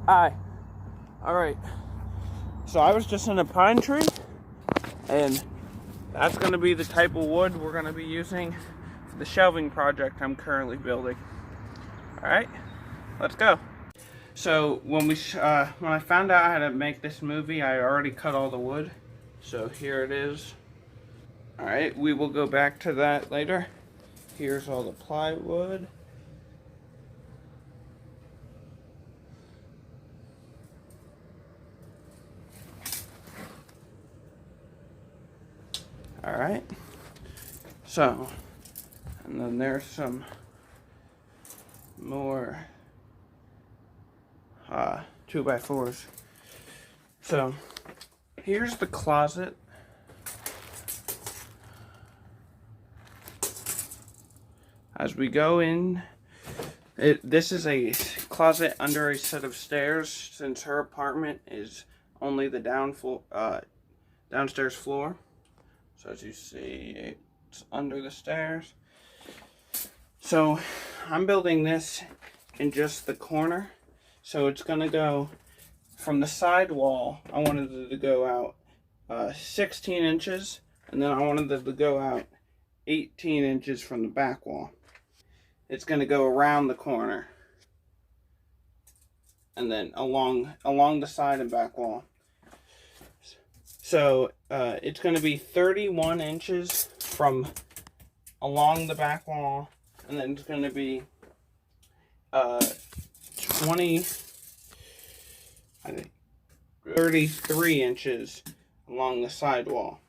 Hi. Alright. So I was just in a pine tree, and that's going to be the type of wood we're going to be using for the shelving project I'm currently building. Alright, let's go. So when I found out how to make this movie, I already cut all the wood. So here it is. Alright, we will go back to that later. Here's all the plywood. Alright. So, and then there's some more 2x4s. So, here's the closet. As we go in, this is a closet under a set of stairs, since her apartment is only the downstairs floor. So as you see, it's under the stairs. So I'm building this in just the corner. So it's gonna go from the side wall. I wanted it to go out 16 inches, and then I wanted it to go out 18 inches from the back wall. It's going to go around the corner and then along the side and back wall. So it's going to be 31 inches from along the back wall, and then it's going to be 33 inches along the side wall.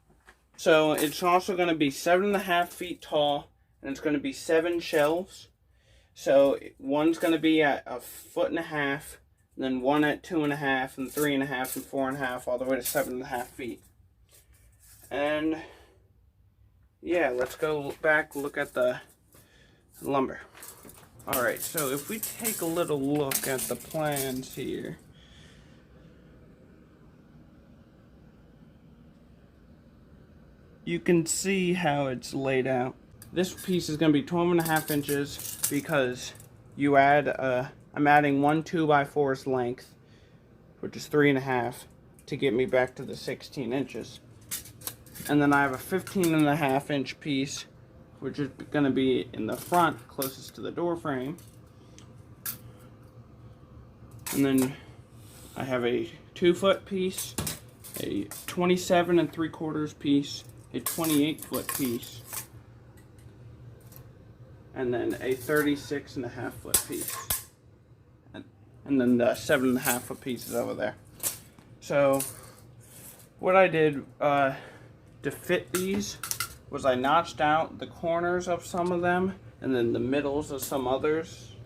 So it's also going to be 7.5 feet tall, and it's going to be 7 shelves. So one's going to be at 1.5 feet, and then one at 2.5, and 3.5, and 4.5, all the way to 7.5 feet. And yeah, let's go back, look at the lumber. Alright, so if we take a little look at the plans here. You can see how it's laid out. This piece is going to be 12.5 inches because you add, I'm adding one 2x4's length, which is 3.5, to get me back to the 16 inches. And then I have a 15.5 inch piece, which is going to be in the front, closest to the door frame. And then I have a 2-foot piece, a 27 3/4 piece, a 28-foot piece, and then a 36.5-foot piece, and then the 7.5-foot piece is over there. So what I did to fit these was I notched out the corners of some of them and then the middles of some others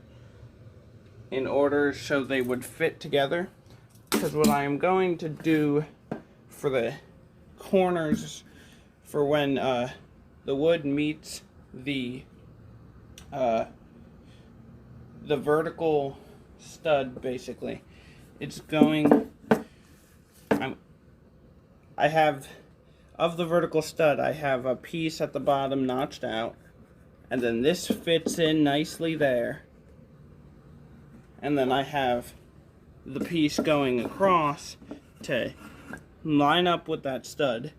in order so they would fit together. Because what I am going to do for the corners, for when the wood meets the vertical stud, basically, it's going, I have, of the vertical stud, I have a piece at the bottom notched out, and then this fits in nicely there, and then I have the piece going across to line up with that stud,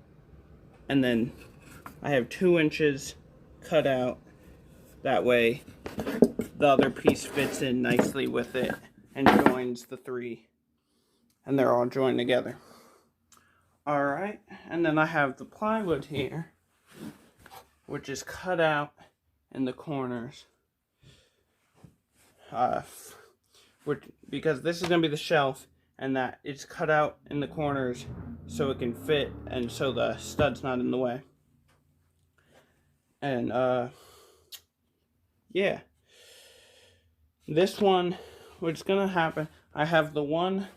and then I have 2 inches cut out. That way the other piece fits in nicely with it and joins the three, and they're all joined together. Alright, and then I have the plywood here, which is cut out in the corners. Because this is going to be the shelf, and that it's cut out in the corners so it can fit, and so the stud's not in the way. And yeah, this one, what's gonna happen, I have the one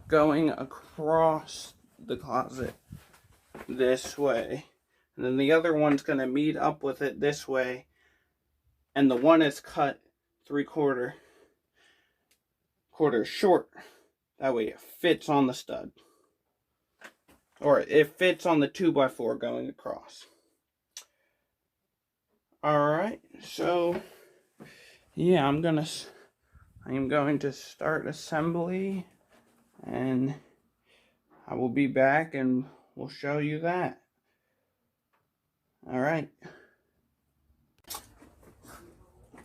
going across the closet this way, and then the other one's gonna meet up with it this way, and the one is cut 3/4 short. That way it fits on the stud, or it fits on the 2x4 going across. Alright, so yeah, I'm gonna I am going to start assembly, and I will be back and we'll show you that. Alright.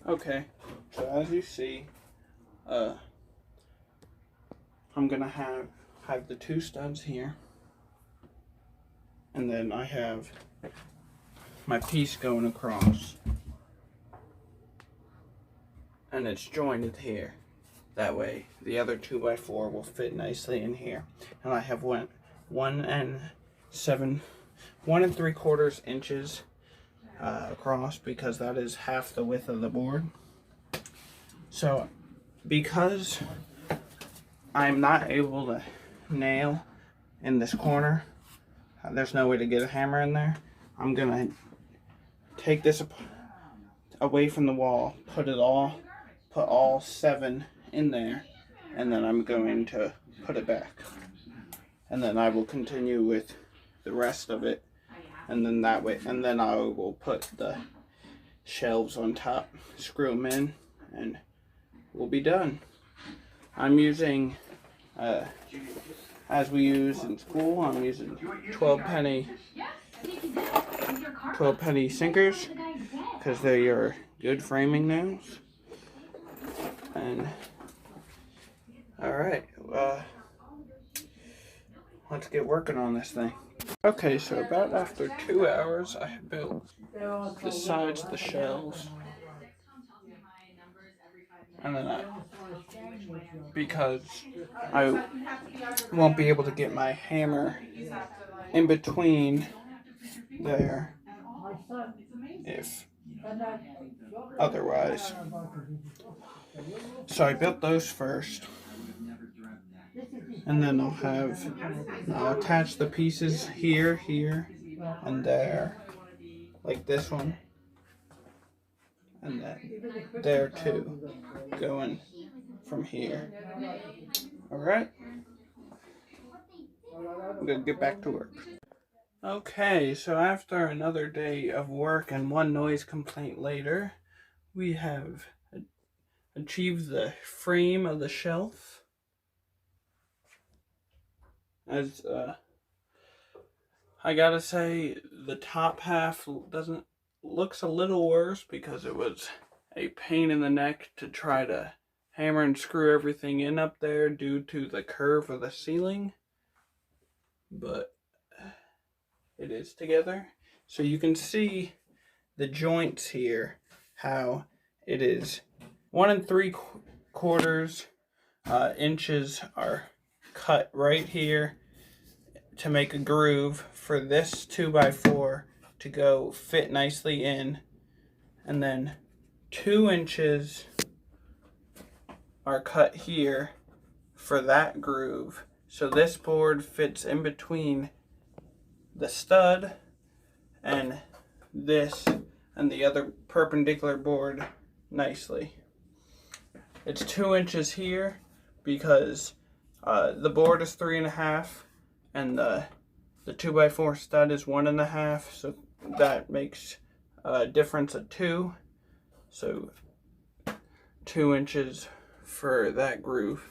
Okay, so as you see, I'm gonna have the two studs here, and then I have my piece going across, and it's jointed here. That way the other 2x4 will fit nicely in here. And I have 1.75 inches across, because that is half the width of the board. So because I'm not able to nail in this corner, there's no way to get a hammer in there, I'm gonna take this away from the wall, put all 7 in there, and then I'm going to put it back, and then I will continue with the rest of it, and then that way, and then I will put the shelves on top, screw them in, and we'll be done. I'm using, as we use in school, I'm using 12 penny sinkers, because they are good framing nails. And alright, let's get working on this thing. Okay, so about after 2 hours, I have built the sides of the shelves. And then because I won't be able to get my hammer in between there if otherwise. So I built those first, and then I'll attach the pieces here, and there, like this one, and then there too, going from here. Alright, I'm gonna get back to work. Okay, so after another day of work and one noise complaint later, we have achieved the frame of the shelf. As I gotta say, the top half looks a little worse, because it was a pain in the neck to try to hammer and screw everything in up there due to the curve of the ceiling, but it is together. So you can see the joints here, how it is 1 3/4 inches are cut right here to make a groove for this 2x4 to go fit nicely in, and then 2 inches are cut here for that groove, so this board fits in between the stud and this and the other perpendicular board nicely. It's 2 inches here because the board is 3.5 and the 2x4 stud is 1.5, so that makes a difference of 2. So 2 inches for that groove.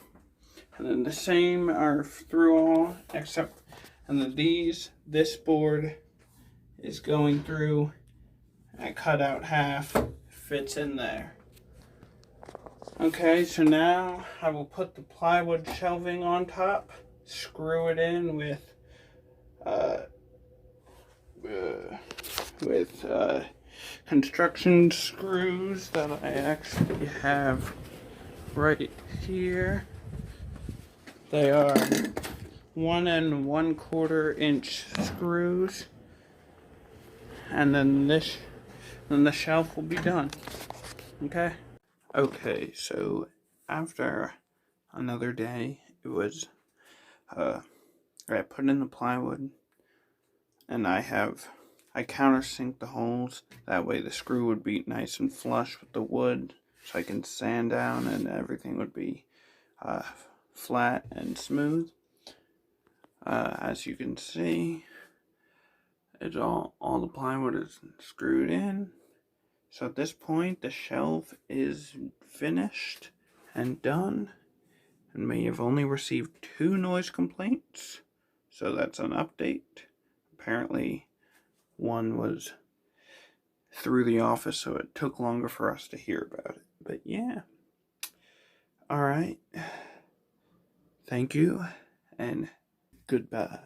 And then the same are through all, except, and then this board is going through, I cut out half, fits in there. Okay, so now I will put the plywood shelving on top, screw it in with construction screws that I actually have right here. They are 1 1/4 inch screws, and then the shelf will be done. Okay. Okay, so after another day, it was I put in the plywood, and I countersink the holes. That way the screw would be nice and flush with the wood, so I can sand down and everything would be flat and smooth. As you can see, it's all the plywood is screwed in. So at this point, the shelf is finished, and done, and may have only received 2 noise complaints, so that's an update. Apparently one was through the office, so it took longer for us to hear about it. But yeah. Alright. Thank you, and goodbye.